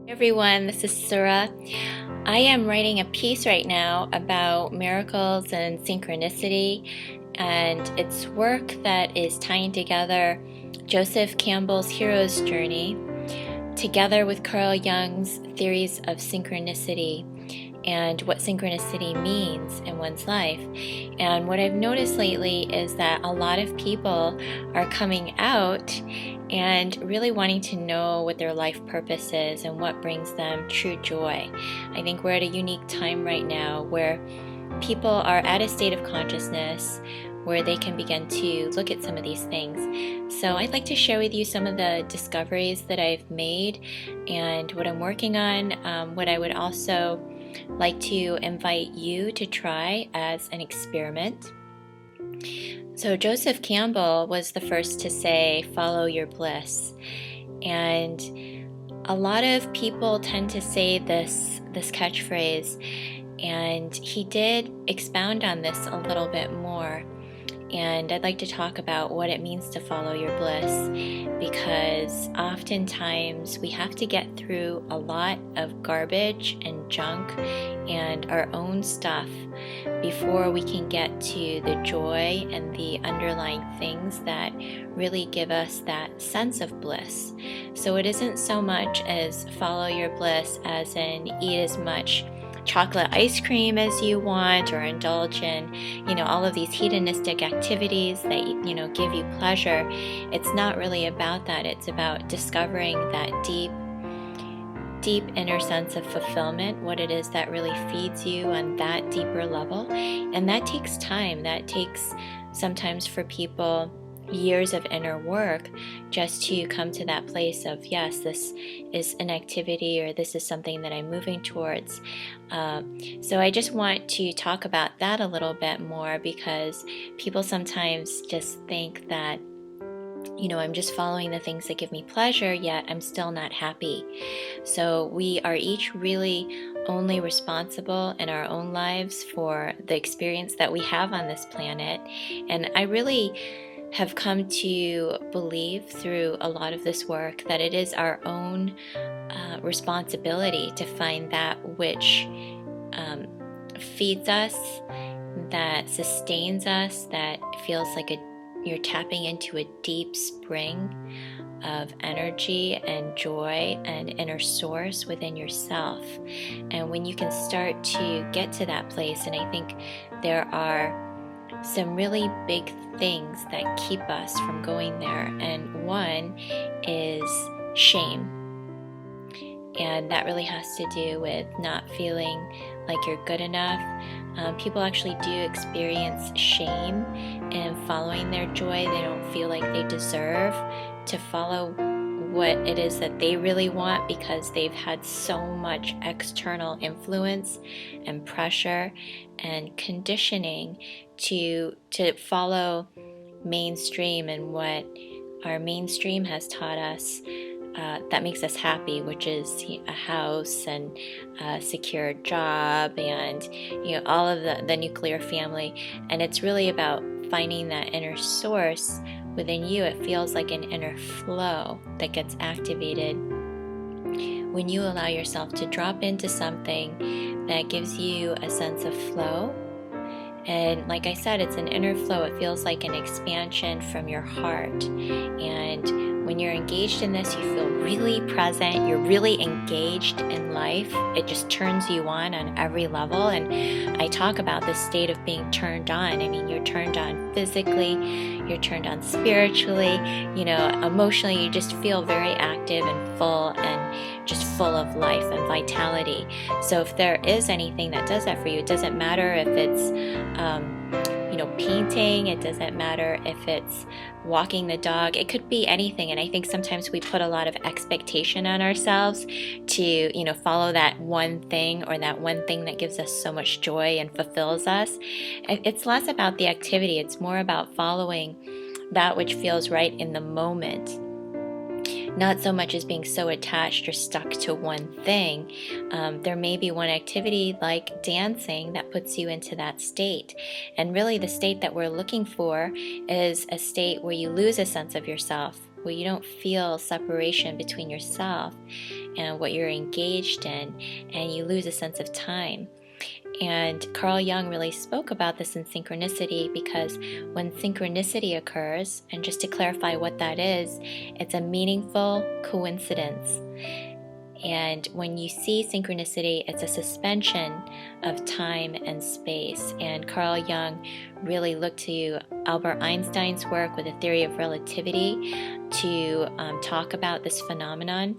Everyone, this is Surah. I am writing a piece right now about miracles and synchronicity, and it's work that is tying together Joseph Campbell's hero's journey together with Carl Jung's theories of synchronicity and what synchronicity means in one's life. And what I've noticed lately is that a lot of people are coming out and really wanting to know what their life purpose is and what brings them true joy. I think we're at a unique time right now where people are at a state of consciousness where they can begin to look at some of these things. So I'd like to share with you some of the discoveries that I've made and what I'm working on, what I would also like to invite you to try as an experiment. So Joseph Campbell was the first to say, follow your bliss. And a lot of people tend to say this catchphrase, and he did expound on this a little bit more. And I'd like to talk about what it means to follow your bliss, because oftentimes we have to get through a lot of garbage and junk and our own stuff before we can get to the joy and the underlying things that really give us that sense of bliss. So it isn't so much as follow your bliss as in eat as much chocolate ice cream as you want, or indulge in, all of these hedonistic activities that, give you pleasure. It's not really about that. It's about discovering that deep inner sense of fulfillment, what it is that really feeds you on that deeper level. And that takes time. That takes sometimes for people years of inner work just to come to that place of, yes, this is an activity, or this is something that I'm moving towards. So I just want to talk about that a little bit more, because people sometimes just think that, I'm just following the things that give me pleasure, yet I'm still not happy. So we are each really only responsible in our own lives for the experience that we have on this planet. And I really have come to believe through a lot of this work that it is our own responsibility to find that which feeds us, that sustains us, that feels like you're tapping into a deep spring of energy and joy and inner source within yourself. And when you can start to get to that place, and I think there are some really big things that keep us from going there, and one is shame. And that really has to do with not feeling like you're good enough. People actually do experience shame in following their joy. They don't feel like they deserve to follow what it is that they really want, because they've had so much external influence and pressure and conditioning to follow mainstream and what our mainstream has taught us that makes us happy, which is a house and a secure job and all of the nuclear family. And it's really about finding that inner source within you. It feels like an inner flow that gets activated when you allow yourself to drop into something that gives you a sense of flow. And like I said, it's an inner flow. It feels like an expansion from your heart. And when you're engaged in this, you feel really present. You're really engaged in life. It just turns you on every level. And I talk about this state of being turned on. I mean, you're turned on physically, you're turned on spiritually, emotionally. You just feel very active and full, and just full of life and vitality. So if there is anything that does that for you, it doesn't matter if it's painting, it doesn't matter if it's walking the dog, it could be anything. And I think sometimes we put a lot of expectation on ourselves to follow that one thing, or that one thing that gives us so much joy and fulfills us. It's less about the activity, it's more about following that which feels right in the moment, not so much as being so attached or stuck to one thing. There may be one activity like dancing that puts you into that state. And really the state that we're looking for is a state where you lose a sense of yourself, where you don't feel separation between yourself and what you're engaged in, and you lose a sense of time. And Carl Jung really spoke about this in Synchronicity, because when synchronicity occurs, and just to clarify what that is, it's a meaningful coincidence. And when you see synchronicity, it's a suspension of time and space. And Carl Jung really looked to Albert Einstein's work with the theory of relativity to talk about this phenomenon,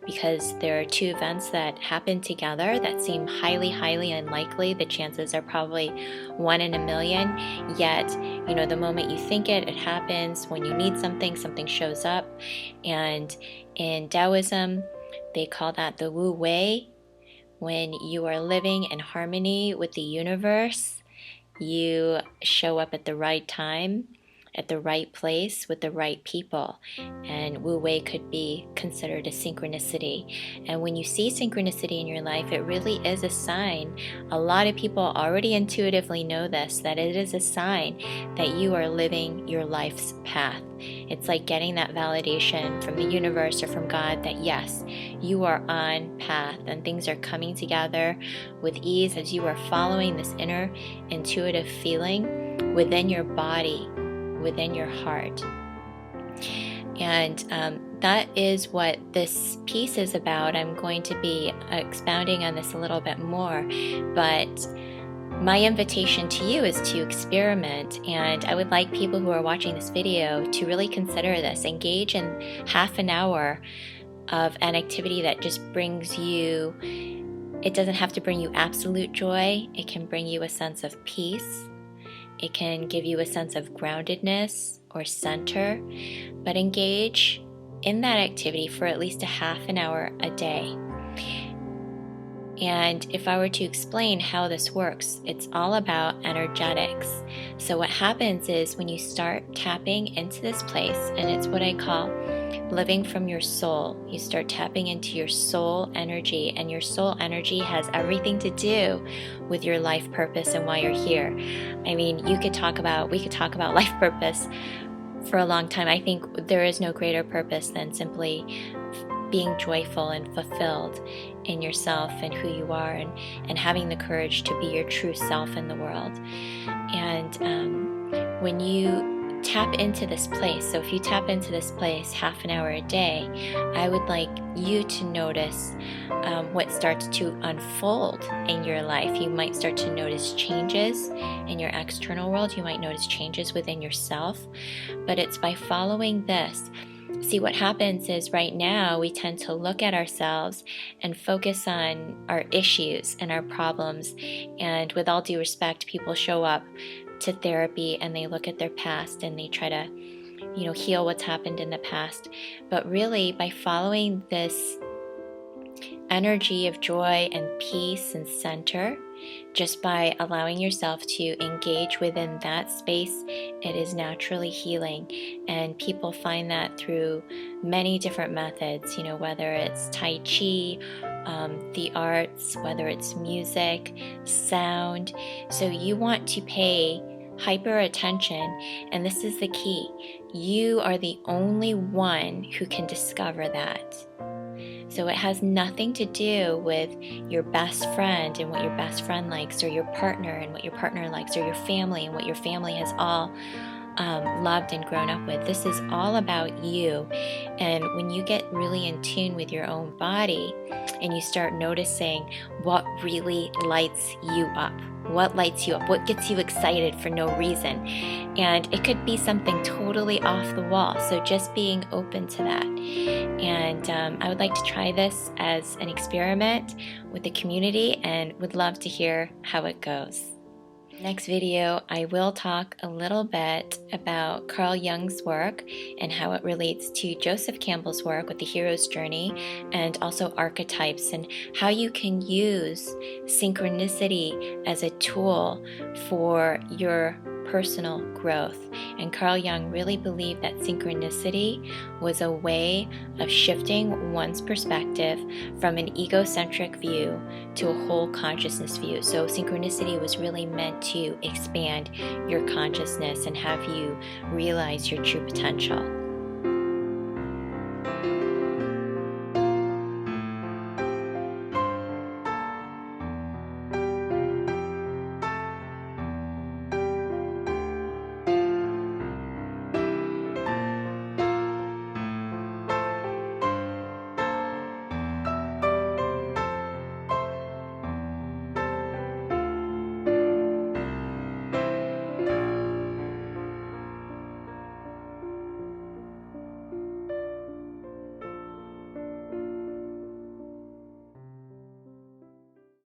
because there are two events that happen together that seem highly, highly unlikely. The chances are probably 1 in a million, yet, the moment you think it happens. When you need something, something shows up. And in Taoism, they call that the Wu Wei. When you are living in harmony with the universe, you show up at the right time, at the right place, with the right people. And Wu Wei could be considered a synchronicity. And when you see synchronicity in your life, it really is a sign. A lot of people already intuitively know this, that it is a sign that you are living your life's path. It's like getting that validation from the universe or from God that yes, you are on path and things are coming together with ease as you are following this inner intuitive feeling within your body, within your heart. And that is what this piece is about. I'm going to be expounding on this a little bit more, but my invitation to you is to experiment, and I would like people who are watching this video to really consider this. Engage in half an hour of an activity that just brings you, it doesn't have to bring you absolute joy, it can bring you a sense of peace. It can give you a sense of groundedness or center, but engage in that activity for at least a half an hour a day. And if I were to explain how this works, it's all about energetics. So what happens is when you start tapping into this place, and it's what I call living from your soul, you start tapping into your soul energy, and your soul energy has everything to do with your life purpose and why you're here. I mean, we could talk about life purpose for a long time. I think there is no greater purpose than simply being joyful and fulfilled in yourself and who you are, and having the courage to be your true self in the world. And when you tap into this place, so if you tap into this place half an hour a day, I would like you to notice what starts to unfold in your life. You might start to notice changes in your external world. You might notice changes within yourself, but it's by following this. See, what happens is right now we tend to look at ourselves and focus on our issues and our problems. And with all due respect, people show up to therapy and they look at their past and they try to, heal what's happened in the past. But really, by following this energy of joy and peace and center, just by allowing yourself to engage within that space, it is naturally healing. And people find that through many different methods, whether it's Tai Chi, the arts, whether it's music, sound. So you want to pay hyper attention, and this is the key. You are the only one who can discover that. So it has nothing to do with your best friend and what your best friend likes, or your partner and what your partner likes, or your family and what your family has all loved and grown up with. This is all about you. And when you get really in tune with your own body and you start noticing what really lights you up, what lights you up, what gets you excited for no reason. And it could be something totally off the wall. So just being open to that. And I would like to try this as an experiment with the community and would love to hear how it goes. Next video, I will talk a little bit about Carl Jung's work and how it relates to Joseph Campbell's work with the hero's journey, and also archetypes, and how you can use synchronicity as a tool for your personal growth. And Carl Jung really believed that synchronicity was a way of shifting one's perspective from an egocentric view to a whole consciousness view. So synchronicity was really meant to expand your consciousness and have you realize your true potential.